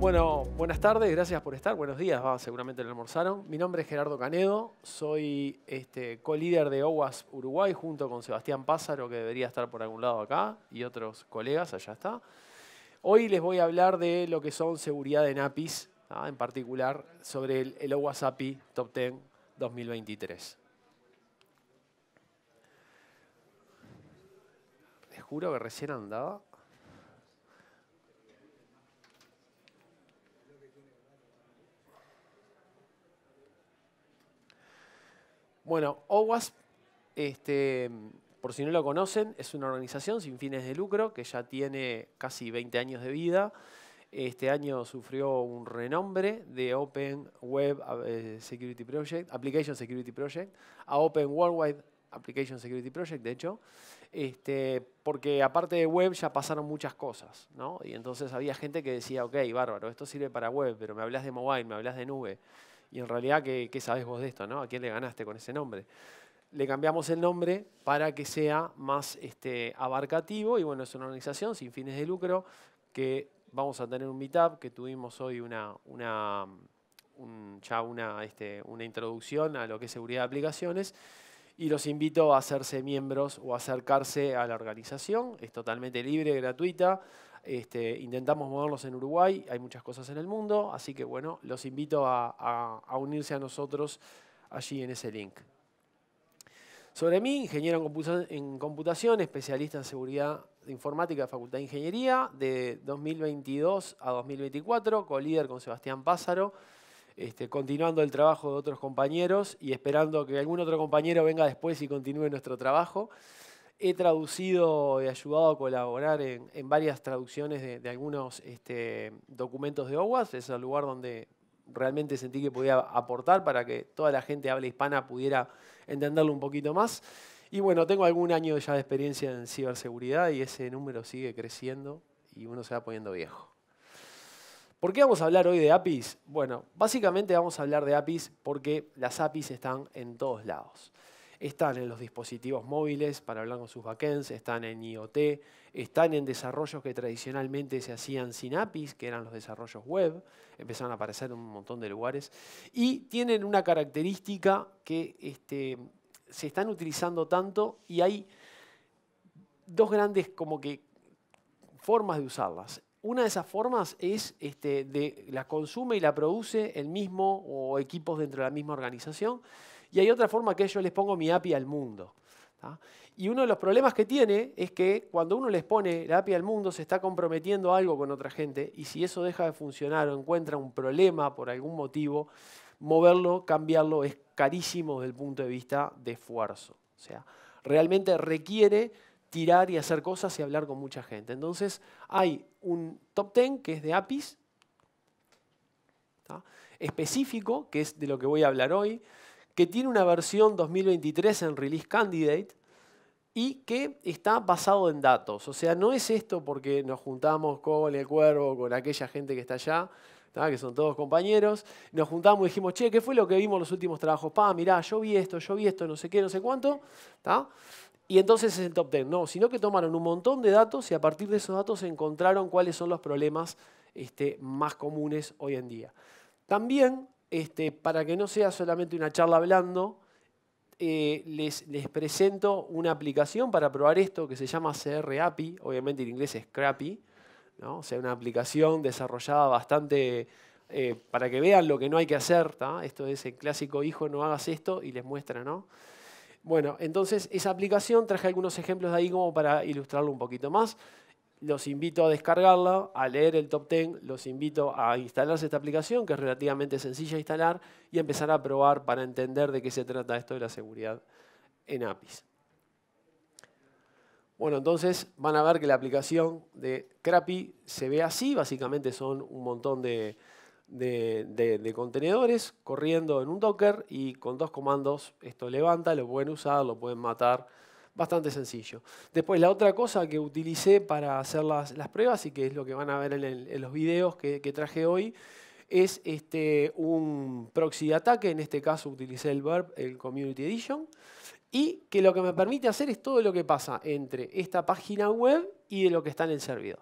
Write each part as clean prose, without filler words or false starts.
Bueno, buenas tardes, gracias por estar. Buenos días, seguramente lo almorzaron. Mi nombre es Gerardo Canedo, soy co-líder de OWASP Uruguay junto con Sebastián Pázaro, que debería estar por algún lado acá, y otros colegas, allá está. Hoy les voy a hablar de lo que son seguridad en APIs, en particular sobre el OWASP API Top 10 2023. Les juro que recién andaba. Bueno, OWASP, por si no lo conocen, es una organización sin fines de lucro que ya tiene casi 20 años de vida. Este año sufrió un renombre de Open Web Security Project, Application Security Project, a Open Worldwide Application Security Project, de hecho, porque aparte de web ya pasaron muchas cosas, ¿no? Y entonces había gente que decía, ok, bárbaro, esto sirve para web, pero me hablas de mobile, me hablas de nube. Y en realidad, ¿qué sabés vos de esto, no? ¿A quién le ganaste con ese nombre? Le cambiamos el nombre para que sea más abarcativo y bueno, es una organización sin fines de lucro que vamos a tener un meetup que tuvimos hoy una introducción a lo que es seguridad de aplicaciones y los invito a hacerse miembros o acercarse a la organización. Es totalmente libre, gratuita. Intentamos moverlos en Uruguay, hay muchas cosas en el mundo, así que bueno, los invito a unirse a nosotros allí en ese link. Sobre mí, ingeniero en computación, especialista en seguridad informática de Facultad de Ingeniería, de 2022 a 2024, co-líder con Sebastián Pázaro, continuando el trabajo de otros compañeros y esperando que algún otro compañero venga después y continúe nuestro trabajo. He traducido y ayudado a colaborar en varias traducciones de algunos documentos de OWASP. Es el lugar donde realmente sentí que podía aportar para que toda la gente habla hispana pudiera entenderlo un poquito más. Y bueno, tengo algún año ya de experiencia en ciberseguridad y ese número sigue creciendo y uno se va poniendo viejo. ¿Por qué vamos a hablar hoy de APIs? Bueno, básicamente vamos a hablar de APIs porque las APIs están en todos lados. Están en los dispositivos móviles para hablar con sus backends, están en IoT, están en desarrollos que tradicionalmente se hacían sin APIs, que eran los desarrollos web, empezaron a aparecer en un montón de lugares, y tienen una característica que se están utilizando tanto y hay dos grandes como que formas de usarlas. Una de esas formas es la consume y la produce el mismo o equipos dentro de la misma organización. Y hay otra forma que yo les pongo mi API al mundo. ¿Tá? Y uno de los problemas que tiene es que cuando uno les pone la API al mundo se está comprometiendo algo con otra gente y si eso deja de funcionar o encuentra un problema por algún motivo, moverlo, cambiarlo es carísimo desde el punto de vista de esfuerzo. O sea, realmente requiere tirar y hacer cosas y hablar con mucha gente. Entonces hay un top 10 que es de APIs, ¿tá? Específico, que es de lo que voy a hablar hoy, que tiene una versión 2023 en Release Candidate y que está basado en datos. O sea, no es esto porque nos juntamos con el Cuervo, con aquella gente que está allá, ¿tá? Que son todos compañeros, nos juntamos y dijimos, che, ¿qué fue lo que vimos en los últimos trabajos? Mirá, yo vi esto, no sé qué, no sé cuánto, ¿tá? Y entonces es el top 10. No, sino que tomaron un montón de datos y a partir de esos datos encontraron cuáles son los problemas más comunes hoy en día. También, para que no sea solamente una charla hablando, les presento una aplicación para probar esto que se llama CR API, obviamente en inglés es Crappy, ¿no? O sea, una aplicación desarrollada bastante para que vean lo que no hay que hacer, ¿tá? Esto es el clásico hijo, no hagas esto, y les muestra, ¿no? Bueno, entonces esa aplicación traje algunos ejemplos de ahí como para ilustrarlo un poquito más. Los invito a descargarla, a leer el top 10, los invito a instalarse esta aplicación, que es relativamente sencilla de instalar, y empezar a probar para entender de qué se trata esto de la seguridad en APIs. Bueno, entonces van a ver que la aplicación de Crappy se ve así, básicamente son un montón de de contenedores corriendo en un Docker y con 2 comandos esto levanta, lo pueden usar, lo pueden matar. Bastante sencillo. Después, la otra cosa que utilicé para hacer las pruebas y que es lo que van a ver en los videos que traje hoy, es un proxy de ataque. En este caso utilicé el Verb, el Community Edition, y que lo que me permite hacer es todo lo que pasa entre esta página web y de lo que está en el servidor.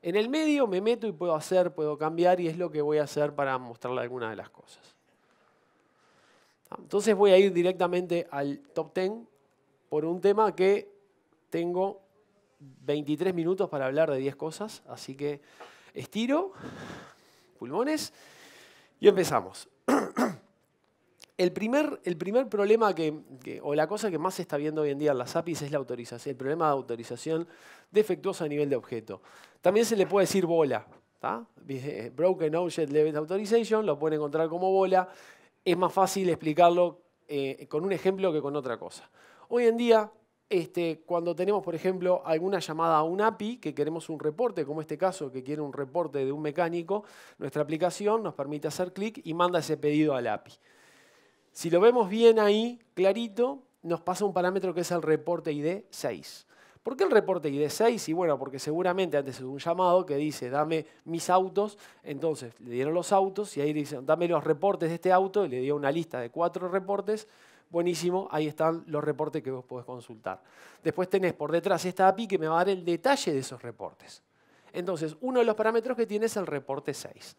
En el medio me meto y puedo hacer, puedo cambiar, y es lo que voy a hacer para mostrarle algunas de las cosas. Entonces voy a ir directamente al top 10 por un tema que tengo 23 minutos para hablar de 10 cosas, así que estiro pulmones y empezamos. El primer problema o la cosa que más se está viendo hoy en día en las APIs es la autorización, el problema de autorización defectuosa a nivel de objeto. También se le puede decir bola, ¿tá? Broken Object Level Authorization, lo pueden encontrar como bola. Es más fácil explicarlo con un ejemplo que con otra cosa. Hoy en día, cuando tenemos, por ejemplo, alguna llamada a un API, que queremos un reporte, como este caso, que quiere un reporte de un mecánico, nuestra aplicación nos permite hacer clic y manda ese pedido al API. Si lo vemos bien ahí, clarito, nos pasa un parámetro que es el reporte ID 6. ¿Por qué el reporte ID 6? Y bueno, porque seguramente antes es un llamado que dice, dame mis autos. Entonces le dieron los autos y ahí dicen, dame los reportes de este auto. Y le dio una lista de 4 reportes. Buenísimo, ahí están los reportes que vos podés consultar. Después tenés por detrás esta API que me va a dar el detalle de esos reportes. Entonces, uno de los parámetros que tiene es el reporte 6.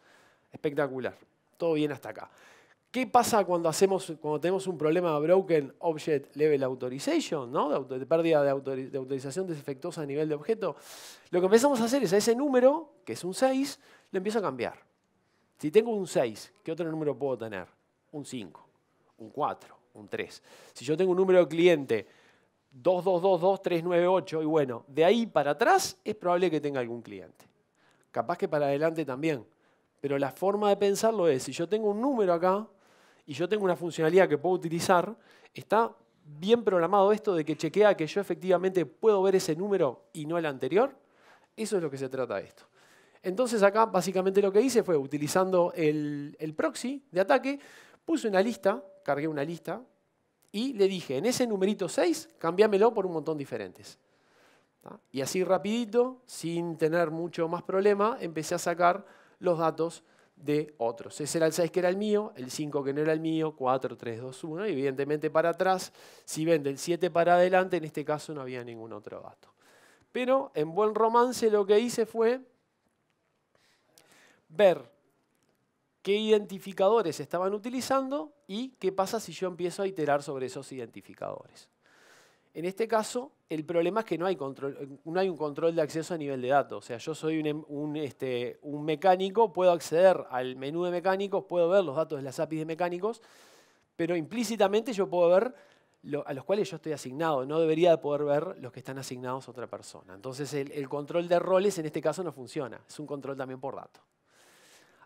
Espectacular. Todo bien hasta acá. ¿Qué pasa cuando tenemos un problema de Broken Object Level Authorization, ¿no? de pérdida de autorización defectuosa a nivel de objeto? Lo que empezamos a hacer es a ese número, que es un 6, le empiezo a cambiar. Si tengo un 6, ¿qué otro número puedo tener? Un 5, un 4, un 3. Si yo tengo un número de cliente 2222398, y bueno, de ahí para atrás es probable que tenga algún cliente. Capaz que para adelante también. Pero la forma de pensarlo es, si yo tengo un número acá, y yo tengo una funcionalidad que puedo utilizar, está bien programado esto de que chequea que yo efectivamente puedo ver ese número y no el anterior. Eso es lo que se trata de esto. Entonces acá básicamente lo que hice fue, utilizando el proxy de ataque, puse una lista, cargué una lista, y le dije, en ese numerito 6, cambiámelo por un montón diferentes. Y así rapidito, sin tener mucho más problema, empecé a sacar los datos de otros. Ese era el 6 que era el mío, el 5 que no era el mío, 4, 3, 2, 1. Y evidentemente para atrás, si ven del 7 para adelante, en este caso no había ningún otro dato. Pero en buen romance lo que hice fue ver qué identificadores estaban utilizando y qué pasa si yo empiezo a iterar sobre esos identificadores. En este caso, el problema es que no hay un control de acceso a nivel de datos. O sea, yo soy un mecánico, puedo acceder al menú de mecánicos, puedo ver los datos de las APIs de mecánicos, pero implícitamente yo puedo ver a los cuales yo estoy asignado. No debería de poder ver los que están asignados a otra persona. Entonces, el control de roles en este caso no funciona. Es un control también por datos.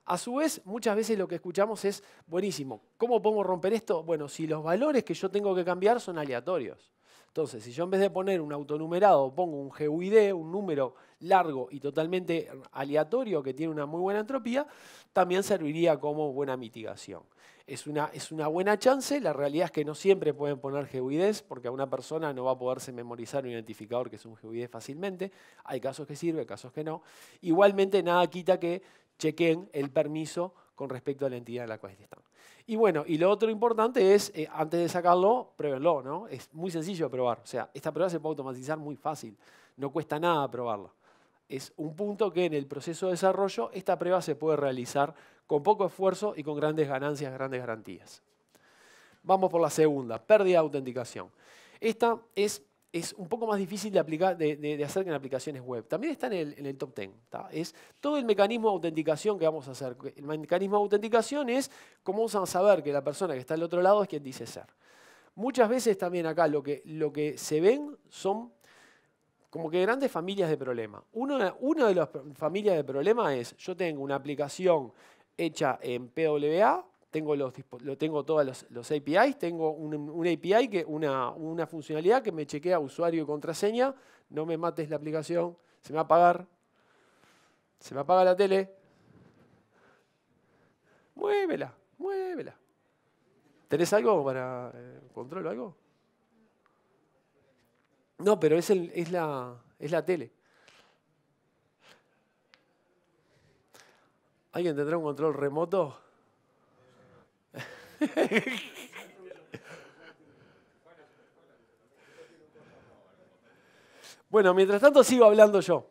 A su vez, muchas veces lo que escuchamos es, buenísimo, ¿cómo podemos romper esto? Bueno, si los valores que yo tengo que cambiar son aleatorios. Entonces, si yo en vez de poner un autonumerado pongo un GUID, un número largo y totalmente aleatorio que tiene una muy buena entropía, también serviría como buena mitigación. Es una buena chance, la realidad es que no siempre pueden poner GUIDs porque a una persona no va a poderse memorizar un identificador que es un GUID fácilmente. Hay casos que sirve, casos que no. Igualmente nada quita que chequen el permiso con respecto a la entidad en la cual están. Y bueno, y lo otro importante es, antes de sacarlo, pruébenlo, ¿no? Es muy sencillo de probar. O sea, esta prueba se puede automatizar muy fácil. No cuesta nada probarla. Es un punto que en el proceso de desarrollo esta prueba se puede realizar con poco esfuerzo y con grandes ganancias, grandes garantías. Vamos por la segunda, pérdida de autenticación. Esta es un poco más difícil de aplicar, de hacer que en aplicaciones web. También está en el top 10. Es todo el mecanismo de autenticación que vamos a hacer. El mecanismo de autenticación es cómo vamos a saber que la persona que está al otro lado es quien dice ser. Muchas veces también acá lo que se ven son como que grandes familias de problemas. Una de las familias de problemas es, yo tengo una aplicación hecha en PWA, tengo todos los APIs, tengo un API, una funcionalidad que me chequea usuario y contraseña, no me mates la aplicación, se me va a apagar, se me apaga la tele. Muévela, muévela. ¿Tenés algo para control o algo? No, pero es la tele. ¿Alguien tendrá un control remoto? Bueno, mientras tanto sigo hablando yo.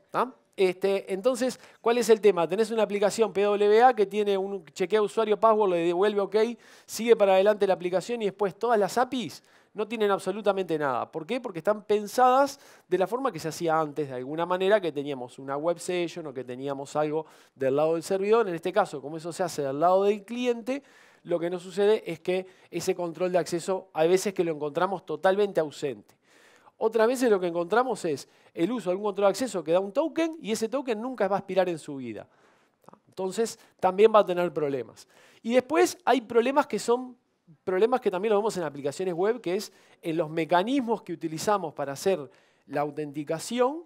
Entonces, ¿cuál es el tema? Tenés una aplicación PWA que tiene un chequea usuario password, le devuelve OK, sigue para adelante la aplicación y después todas las APIs no tienen absolutamente nada. ¿Por qué? Porque están pensadas de la forma que se hacía antes, de alguna manera, que teníamos una web session o que teníamos algo del lado del servidor. En este caso, como eso se hace del lado del cliente, lo que nos sucede es que ese control de acceso, hay veces que lo encontramos totalmente ausente. Otras veces lo que encontramos es el uso de algún control de acceso que da un token y ese token nunca va a expirar en su vida. Entonces también va a tener problemas. Y después hay problemas que son problemas que también lo vemos en aplicaciones web, que es en los mecanismos que utilizamos para hacer la autenticación,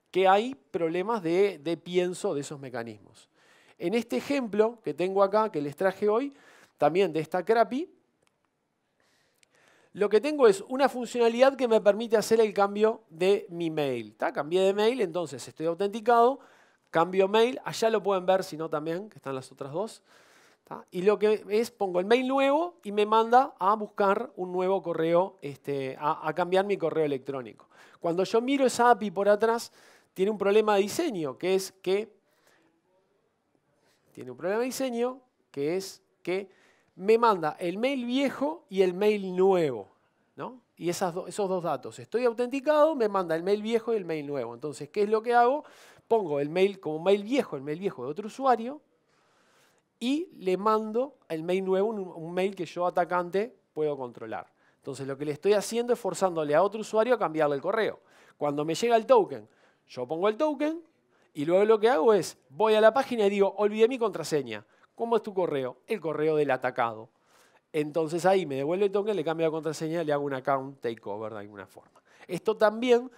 que hay problemas de pienso de esos mecanismos. En este ejemplo que tengo acá, que les traje hoy, también de esta CRAPI, lo que tengo es una funcionalidad que me permite hacer el cambio de mi mail. Cambié de mail, entonces estoy autenticado, cambio mail, allá lo pueden ver, si no también, que están las otras dos. Y lo que es, pongo el mail nuevo y me manda a buscar un nuevo correo, a cambiar mi correo electrónico. Cuando yo miro esa API por atrás, tiene un problema de diseño, que es que me manda el mail viejo y el mail nuevo, ¿no? Y esos dos datos. Estoy autenticado, me manda el mail viejo y el mail nuevo. Entonces, ¿qué es lo que hago? Pongo el mail como mail viejo, el mail viejo de otro usuario, y le mando el mail nuevo, un mail que yo, atacante, puedo controlar. Entonces, lo que le estoy haciendo es forzándole a otro usuario a cambiarle el correo. Cuando me llega el token, yo pongo el token, y luego lo que hago es, voy a la página y digo, olvidé mi contraseña. ¿Cómo es tu correo? El correo del atacado. Entonces ahí me devuelve el token, le cambio la contraseña y le hago un account takeover de alguna forma. Esto también,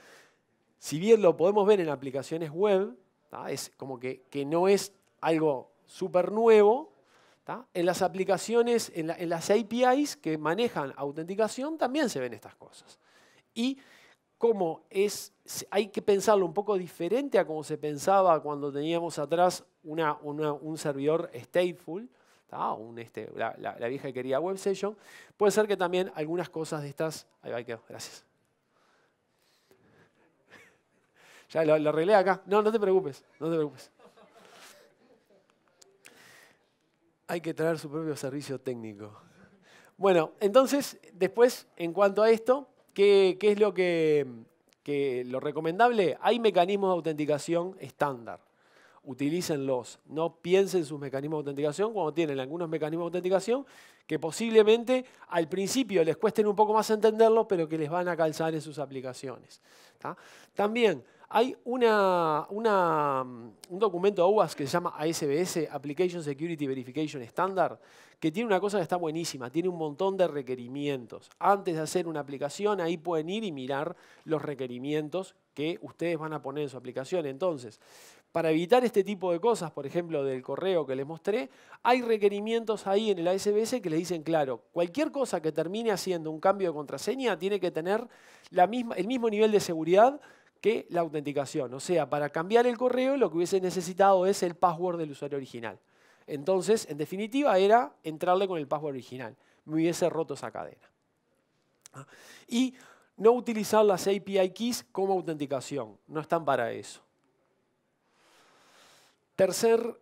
si bien lo podemos ver en aplicaciones web, es como que no es algo súper nuevo, en las aplicaciones, en las APIs que manejan autenticación también se ven estas cosas. Y como hay que pensarlo un poco diferente a como se pensaba cuando teníamos atrás un servidor stateful, la vieja y querida web session, puede ser que también algunas cosas de estas... Ahí quedó, gracias. Ya lo arreglé acá. No, no te preocupes, no te preocupes. Hay que traer su propio servicio técnico. Bueno, entonces, después, en cuanto a esto, ¿qué es lo recomendable? Hay mecanismos de autenticación estándar. Utilícenlos. No piensen sus mecanismos de autenticación cuando tienen algunos mecanismos de autenticación que posiblemente al principio les cuesten un poco más entenderlos, pero que les van a calzar en sus aplicaciones. También hay un documento de OWASP que se llama ASBS, Application Security Verification Standard, que tiene una cosa que está buenísima, tiene un montón de requerimientos. Antes de hacer una aplicación, ahí pueden ir y mirar los requerimientos que ustedes van a poner en su aplicación. Entonces, para evitar este tipo de cosas, por ejemplo, del correo que les mostré, hay requerimientos ahí en el ASBS que les dicen, claro, cualquier cosa que termine haciendo un cambio de contraseña tiene que tener el mismo nivel de seguridad que la autenticación. O sea, para cambiar el correo lo que hubiese necesitado es el password del usuario original. Entonces, en definitiva, era entrarle con el password original. Me hubiese roto esa cadena. Y no utilizar las API keys como autenticación. No están para eso. Tercer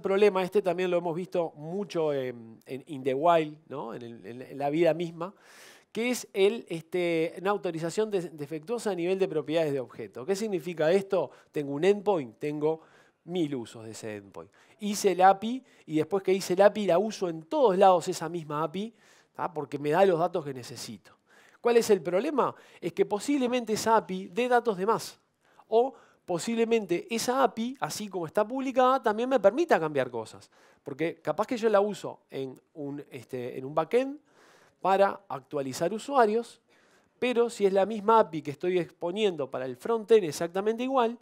problema, también lo hemos visto mucho in the wild, ¿no? en la vida misma, que es una autorización defectuosa a nivel de propiedades de objeto. ¿Qué significa esto? Tengo un endpoint, tengo 1000 usos de ese endpoint. Hice el API y después que hice el API la uso en todos lados esa misma API, porque me da los datos que necesito. ¿Cuál es el problema? Es que posiblemente esa API dé datos de más. O posiblemente esa API, así como está publicada, también me permita cambiar cosas. Porque capaz que yo la uso en un backend para actualizar usuarios, pero si es la misma API que estoy exponiendo para el frontend exactamente igual,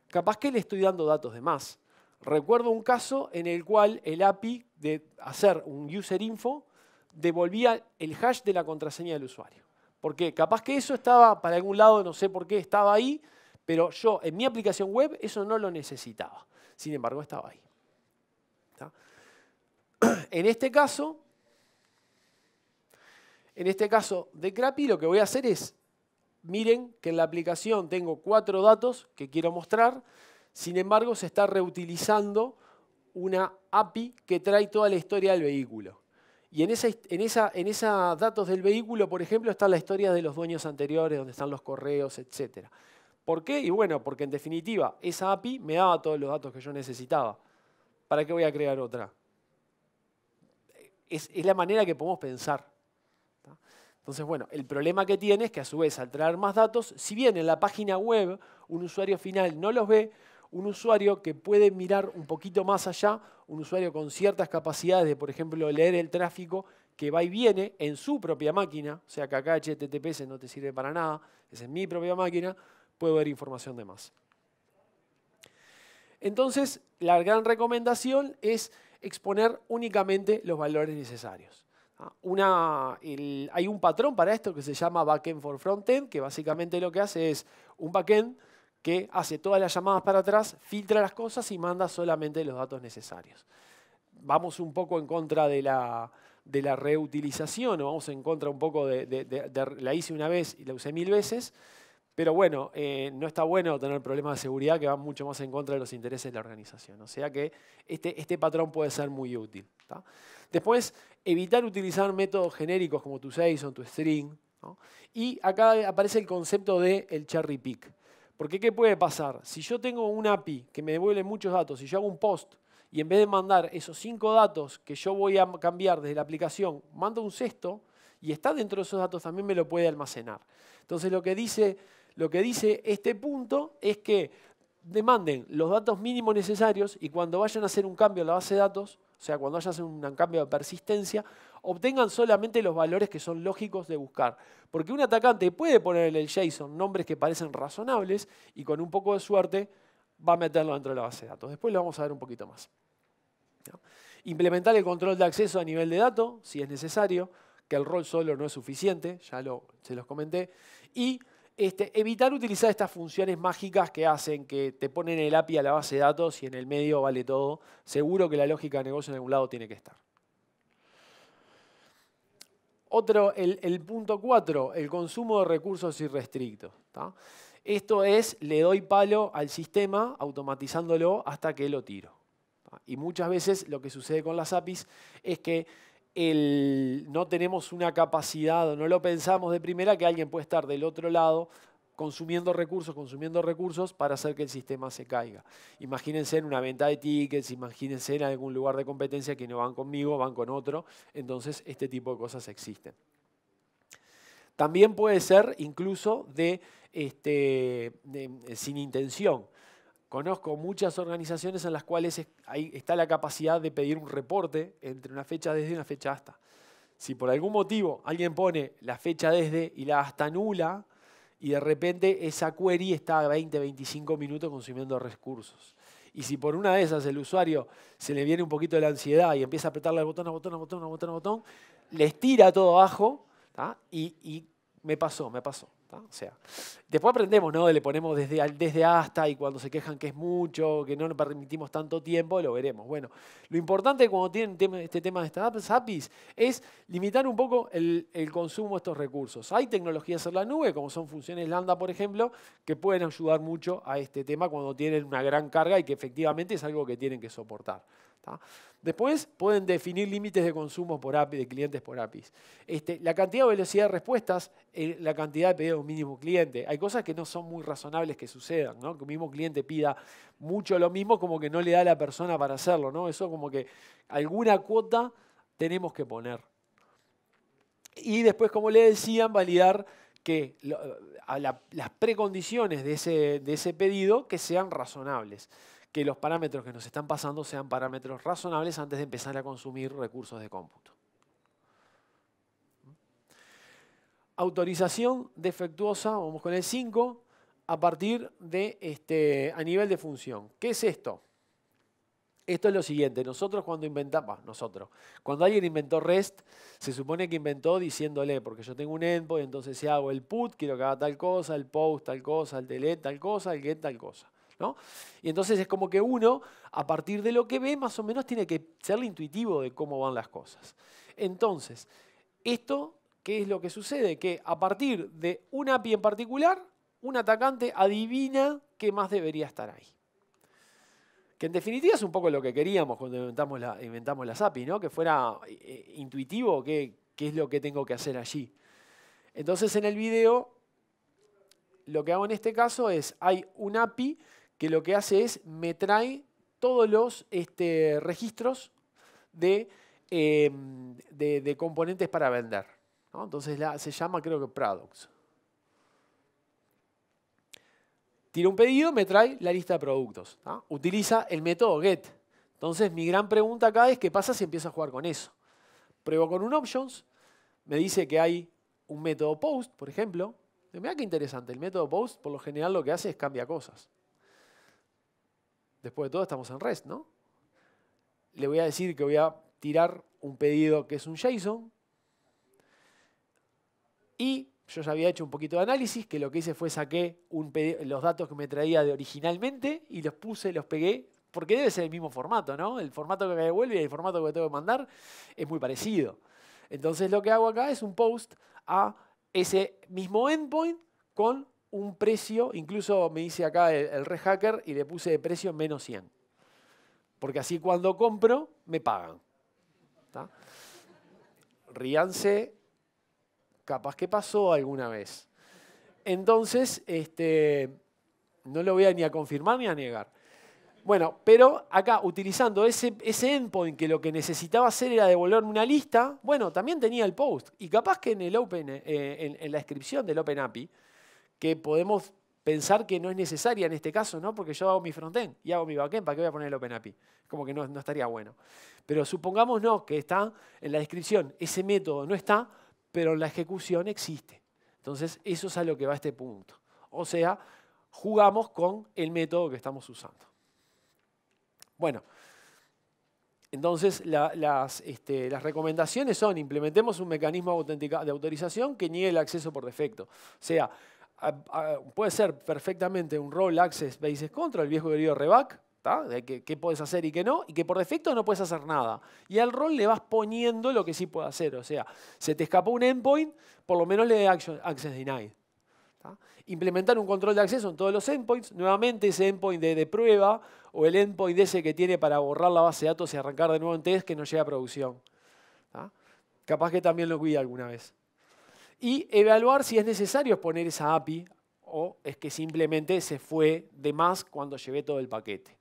capaz que le estoy dando datos de más. Recuerdo un caso en el cual el API de hacer un user info devolvía el hash de la contraseña del usuario. Porque capaz que eso estaba para algún lado, no sé por qué estaba ahí, pero yo en mi aplicación web eso no lo necesitaba. Sin embargo, estaba ahí. ¿Está? En este caso de Crappy, lo que voy a hacer es, miren que en la aplicación tengo 4 datos que quiero mostrar. Sin embargo, se está reutilizando una API que trae toda la historia del vehículo. Y en esa datos del vehículo, por ejemplo, está la historia de los dueños anteriores, donde están los correos, etc. ¿Por qué? Y bueno, porque en definitiva, esa API me daba todos los datos que yo necesitaba. ¿Para qué voy a crear otra? Es la manera que podemos pensar. Entonces, bueno, el problema que tiene es que a su vez, al traer más datos, si bien en la página web un usuario final no los ve, un usuario que puede mirar un poquito más allá, un usuario con ciertas capacidades de, por ejemplo, leer el tráfico que va y viene en su propia máquina, o sea que acá HTTPS no te sirve para nada, es en mi propia máquina, puedo ver información de más. Entonces, la gran recomendación es exponer únicamente los valores necesarios. Hay un patrón para esto que se llama backend for frontend, que básicamente lo que hace es un backend que hace todas las llamadas para atrás, filtra las cosas y manda solamente los datos necesarios. Vamos un poco en contra de la reutilización, o vamos en contra un poco la hice una vez y la usé 1000 veces, pero bueno, no está bueno tener problemas de seguridad que van mucho más en contra de los intereses de la organización. O sea que este patrón puede ser muy útil. ¿Tá? Después, evitar utilizar métodos genéricos como tu JSON, tu string, ¿no? Y acá aparece el concepto del cherry pick. Porque ¿qué puede pasar? Si yo tengo un API que me devuelve muchos datos y yo hago un post y en vez de mandar esos 5 datos que yo voy a cambiar desde la aplicación, mando un sexto y está dentro de esos datos también me lo puede almacenar. Entonces lo que dice este punto es que demanden los datos mínimos necesarios y cuando vayan a hacer un cambio en la base de datos, o sea, cuando vayan a hacer un cambio de persistencia, obtengan solamente los valores que son lógicos de buscar. Porque un atacante puede poner en el JSON nombres que parecen razonables y con un poco de suerte va a meterlo dentro de la base de datos. Después lo vamos a ver un poquito más. ¿No? Implementar el control de acceso a nivel de datos, si es necesario, que el rol solo no es suficiente, se los comenté. Y evitar utilizar estas funciones mágicas que hacen que te ponen el API a la base de datos y en el medio vale todo. Seguro que la lógica de negocio en algún lado tiene que estar. El punto 4, el consumo de recursos irrestrictos. ¿Tá? Esto es, le doy palo al sistema automatizándolo hasta que lo tiro. ¿Tá? Y muchas veces lo que sucede con las APIs es que no tenemos una capacidad o no lo pensamos de primera que alguien puede estar del otro lado consumiendo recursos para hacer que el sistema se caiga. Imagínense en una venta de tickets, imagínense en algún lugar de competencia que no van conmigo, van con otro. Entonces, este tipo de cosas existen. También puede ser incluso sin intención. Conozco muchas organizaciones en las cuales ahí está la capacidad de pedir un reporte entre una fecha desde y una fecha hasta. Si por algún motivo alguien pone la fecha desde y la hasta nula, y de repente esa query está a 20-25 minutos consumiendo recursos. Y si por una de esas el usuario se le viene un poquito de la ansiedad y empieza a apretarle al botón, les tira todo abajo, ¿tá? Y me pasó. O sea, después aprendemos, ¿no? Le ponemos desde hasta y cuando se quejan que es mucho, que no nos permitimos tanto tiempo, lo veremos. Bueno, lo importante cuando tienen este tema de estas APIs es limitar un poco el consumo de estos recursos. Hay tecnologías en la nube, como son funciones Lambda, por ejemplo, que pueden ayudar mucho a este tema cuando tienen una gran carga y que efectivamente es algo que tienen que soportar. ¿Tá? Después pueden definir límites de consumo por API, de clientes por APIs. La cantidad de velocidad de respuestas, la cantidad de pedidos de un mínimo cliente. Hay cosas que no son muy razonables que sucedan, ¿no? Que un mismo cliente pida mucho lo mismo como que no le da a la persona para hacerlo, ¿no? Eso como que alguna cuota tenemos que poner. Y después, como le decían, validar que las precondiciones de ese pedido que sean razonables. Que los parámetros que nos están pasando sean parámetros razonables antes de empezar a consumir recursos de cómputo. Autorización defectuosa, vamos con el 5, a partir de a nivel de función. ¿Qué es esto? Esto es lo siguiente, cuando alguien inventó REST, se supone que inventó diciéndole, porque yo tengo un endpoint, entonces si hago el put, quiero que haga tal cosa, el post tal cosa, el delete tal cosa, el get tal cosa, ¿no? Y entonces es como que uno, a partir de lo que ve, más o menos tiene que serle intuitivo de cómo van las cosas. Entonces, esto, ¿qué es lo que sucede? Que a partir de un API en particular, un atacante adivina qué más debería estar ahí. Que en definitiva es un poco lo que queríamos cuando inventamos las API, ¿no? Que fuera intuitivo qué es lo que tengo que hacer allí. Entonces en el video, lo que hago en este caso es, hay un API que lo que hace es, me trae todos los registros de componentes para vender, ¿no? Entonces se llama, creo que, Products. Tira un pedido, me trae la lista de productos, ¿no? Utiliza el método get. Entonces, mi gran pregunta acá es, ¿qué pasa si empiezo a jugar con eso? Pruebo con un options, me dice que hay un método post, por ejemplo. Mirá qué interesante, el método post, por lo general, lo que hace es cambia cosas. Después de todo, estamos en REST, ¿no? Le voy a decir que voy a tirar un pedido que es un JSON. Y yo ya había hecho un poquito de análisis, que lo que hice fue saqué los datos que me traía de originalmente y los puse, los pegué, porque debe ser el mismo formato, ¿no? El formato que me devuelve y el formato que tengo que mandar es muy parecido. Entonces lo que hago acá es un post a ese mismo endpoint con un precio, incluso me hice acá el rehacker y le puse de precio menos 100. Porque así cuando compro, me pagan. ¿Tá? Ríanse. Capaz que pasó alguna vez. Entonces, no lo voy a ni a confirmar ni a negar. Bueno, pero acá, utilizando ese endpoint que lo que necesitaba hacer era devolverme una lista, bueno, también tenía el post. Y capaz que en la descripción del OpenAPI, que podemos pensar que no es necesaria en este caso, ¿no? Porque yo hago mi frontend y hago mi backend, ¿para qué voy a poner el OpenAPI? Como que no estaría bueno. Pero supongámonos que está en la descripción, ese método no está, pero la ejecución existe. Entonces, eso es a lo que va este punto. O sea, jugamos con el método que estamos usando. Bueno, entonces las recomendaciones son, implementemos un mecanismo de autorización que niegue el acceso por defecto. O sea, puede ser perfectamente un Role Access Basis Control, el viejo querido RBAC, de qué puedes hacer y qué no, y que por defecto no puedes hacer nada. Y al rol le vas poniendo lo que sí puede hacer. O sea, se te escapó un endpoint, por lo menos le dé access denied. ¿Tá? Implementar un control de acceso en todos los endpoints. Nuevamente ese endpoint de prueba o el endpoint ese que tiene para borrar la base de datos y arrancar de nuevo en test que no llega a producción. ¿Tá? Capaz que también lo cuida alguna vez. Y evaluar si es necesario poner esa API o es que simplemente se fue de más cuando llevé todo el paquete.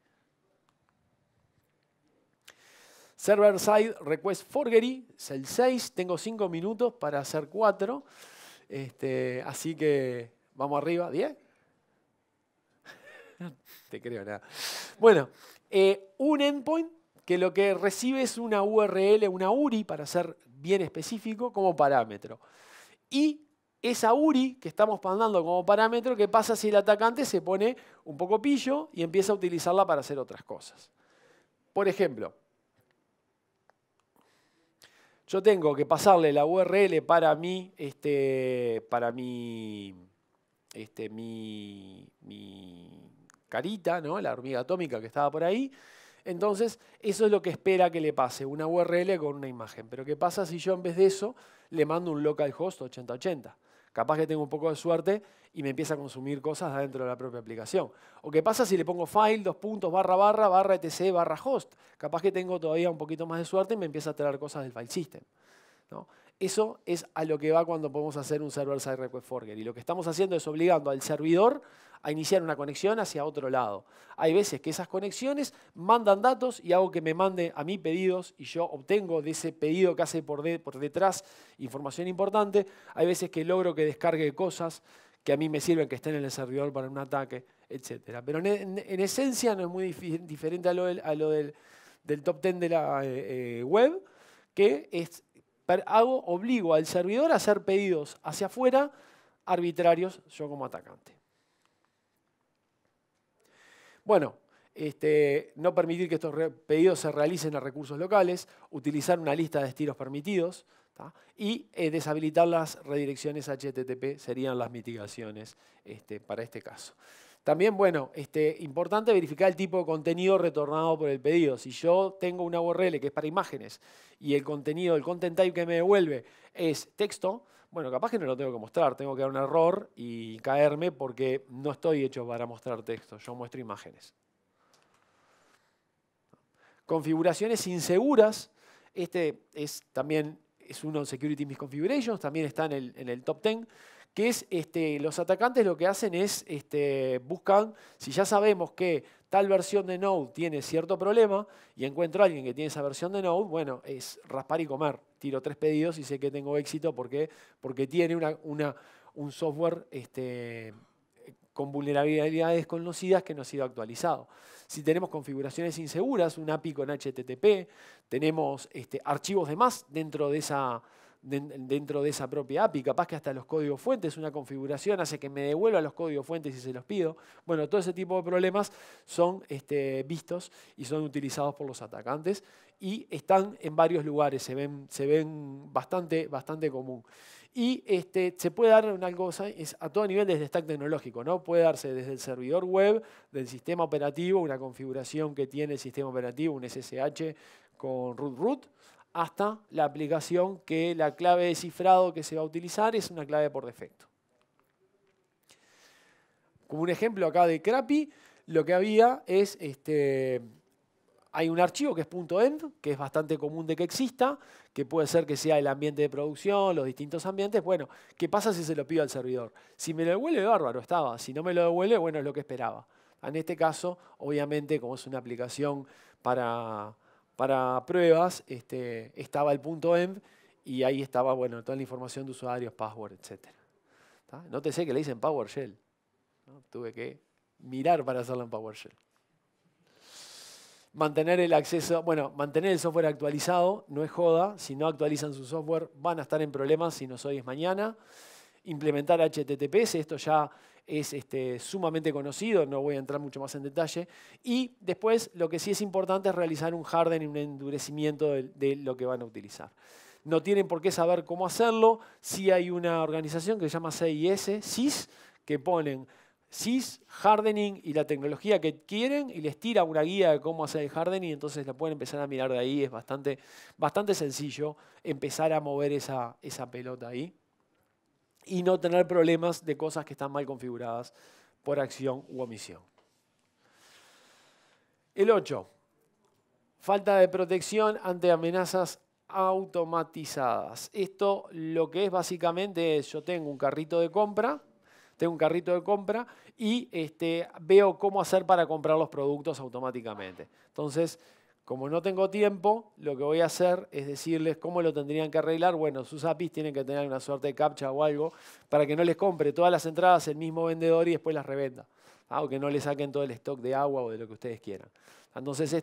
Server-side request forgery, es el 6. Tengo 5 minutos para hacer 4. Así que vamos arriba. ¿10? No te creo nada. Bueno, un endpoint que lo que recibe es una URL, una URI, para ser bien específico, como parámetro. Y esa URI que estamos mandando como parámetro, ¿qué pasa si el atacante se pone un poco pillo y empieza a utilizarla para hacer otras cosas? Por ejemplo, yo tengo que pasarle la URL para mi carita, ¿no? La hormiga atómica que estaba por ahí. Entonces, eso es lo que espera que le pase, una URL con una imagen. Pero ¿qué pasa si yo en vez de eso le mando un localhost 8080? Capaz que tengo un poco de suerte y me empieza a consumir cosas dentro de la propia aplicación. ¿O qué pasa si le pongo file, // /etc/host? Capaz que tengo todavía un poquito más de suerte y me empieza a traer cosas del file system, ¿no? Eso es a lo que va cuando podemos hacer un server-side request forgery. Y lo que estamos haciendo es obligando al servidor a iniciar una conexión hacia otro lado. Hay veces que esas conexiones mandan datos y hago que me mande a mí pedidos y yo obtengo de ese pedido que hace por detrás información importante. Hay veces que logro que descargue cosas que a mí me sirven, que estén en el servidor para un ataque, etc. Pero en esencia no es muy diferente a lo del top 10 de la web, que es obligo al servidor a hacer pedidos hacia afuera arbitrarios yo como atacante. Bueno, no permitir que estos pedidos se realicen a recursos locales, utilizar una lista de estilos permitidos, ¿tá? Y deshabilitar las redirecciones HTTP serían las mitigaciones para este caso. También, bueno, importante verificar el tipo de contenido retornado por el pedido. Si yo tengo una URL que es para imágenes y el contenido, el content type que me devuelve es texto, bueno, capaz que no lo tengo que mostrar, tengo que dar un error y caerme porque no estoy hecho para mostrar texto, yo muestro imágenes. Configuraciones inseguras, también es uno de Security Misconfigurations, también está en el top 10, que es los atacantes lo que hacen es buscan, si ya sabemos que tal versión de Node tiene cierto problema y encuentro a alguien que tiene esa versión de Node, bueno, es raspar y comer. Tiro 3 pedidos y sé que tengo éxito porque tiene un software con vulnerabilidades conocidas que no ha sido actualizado. Si tenemos configuraciones inseguras, un API con HTTP, tenemos archivos de más dentro de esa propia API, capaz que hasta los códigos fuentes, una configuración hace que me devuelva los códigos fuentes si se los pido. Bueno, todo ese tipo de problemas son vistos y son utilizados por los atacantes y están en varios lugares, se ven bastante común. Y se puede dar una cosa a todo nivel desde stack tecnológico, ¿no? Puede darse desde el servidor web, del sistema operativo, una configuración que tiene el sistema operativo, un SSH con root, hasta la aplicación que la clave de cifrado que se va a utilizar es una clave por defecto. Como un ejemplo acá de Crappy, lo que había es, hay un archivo que es .env, que es bastante común de que exista, que puede ser que sea el ambiente de producción, los distintos ambientes. Bueno, ¿qué pasa si se lo pido al servidor? Si me lo devuelve, bárbaro, estaba. Si no me lo devuelve, bueno, es lo que esperaba. En este caso, obviamente, como es una aplicación para pruebas, estaba el .env y ahí estaba, bueno, toda la información de usuarios, password, etc. Nótese que le dicen PowerShell, ¿no? Tuve que mirar para hacerlo en PowerShell. Mantener el acceso, bueno, mantener el software actualizado, no es joda. Si no actualizan su software, van a estar en problemas si no hoy es mañana. Implementar HTTPS, esto ya es sumamente conocido, no voy a entrar mucho más en detalle. Y después, lo que sí es importante es realizar un hardening, un endurecimiento de lo que van a utilizar. No tienen por qué saber cómo hacerlo. Sí hay una organización que se llama CIS, que ponen CIS, hardening y la tecnología que quieren y les tira una guía de cómo hacer el hardening, entonces la pueden empezar a mirar de ahí. Es bastante sencillo empezar a mover esa pelota ahí y no tener problemas de cosas que están mal configuradas por acción u omisión. El 8. Falta de protección ante amenazas automatizadas. Esto lo que es básicamente es, yo tengo un carrito de compra, y veo cómo hacer para comprar los productos automáticamente. Entonces, como no tengo tiempo, lo que voy a hacer es decirles cómo lo tendrían que arreglar. Bueno, sus APIs tienen que tener una suerte de captcha o algo para que no les compre todas las entradas el mismo vendedor y después las revenda. O que no le saquen todo el stock de agua o de lo que ustedes quieran. Entonces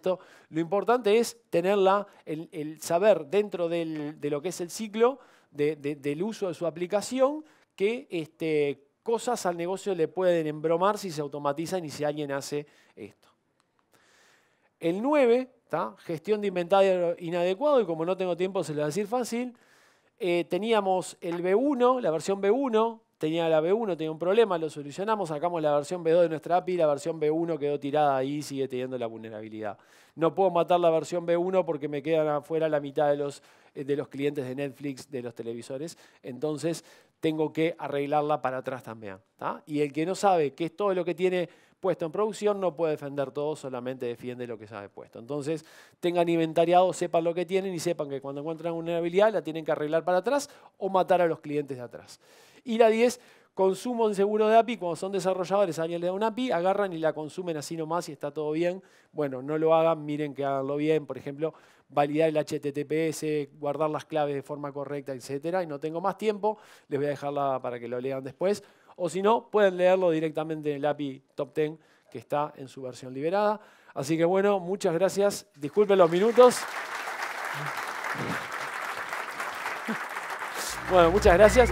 lo importante es tenerla, el saber dentro de lo que es el ciclo del uso de su aplicación que cosas al negocio le pueden embromar si se automatizan y si alguien hace esto. El 9, gestión de inventario inadecuado, y como no tengo tiempo se lo voy a decir fácil. Teníamos el B1, la versión B1, tenía un problema, lo solucionamos, sacamos la versión B2 de nuestra API, la versión B1 quedó tirada ahí y sigue teniendo la vulnerabilidad. No puedo matar la versión B1 porque me quedan afuera la mitad de los clientes de Netflix, de los televisores, entonces tengo que arreglarla para atrás también. Y el que no sabe qué es todo lo que tiene puesto en producción no puede defender todo, solamente defiende lo que sabe puesto. Entonces, tengan inventariado, sepan lo que tienen y sepan que cuando encuentran una vulnerabilidad la tienen que arreglar para atrás o matar a los clientes de atrás. Y la 10, consumo inseguro de API. Cuando son desarrolladores, alguien le da una API, agarran y la consumen así nomás y está todo bien. Bueno, no lo hagan, miren que haganlo bien. Por ejemplo, validar el HTTPS, guardar las claves de forma correcta, etc. Y no tengo más tiempo, les voy a dejarla para que lo lean después. O si no, pueden leerlo directamente en el API Top 10, que está en su versión liberada. Así que bueno, muchas gracias. Disculpen los minutos. Bueno, muchas gracias.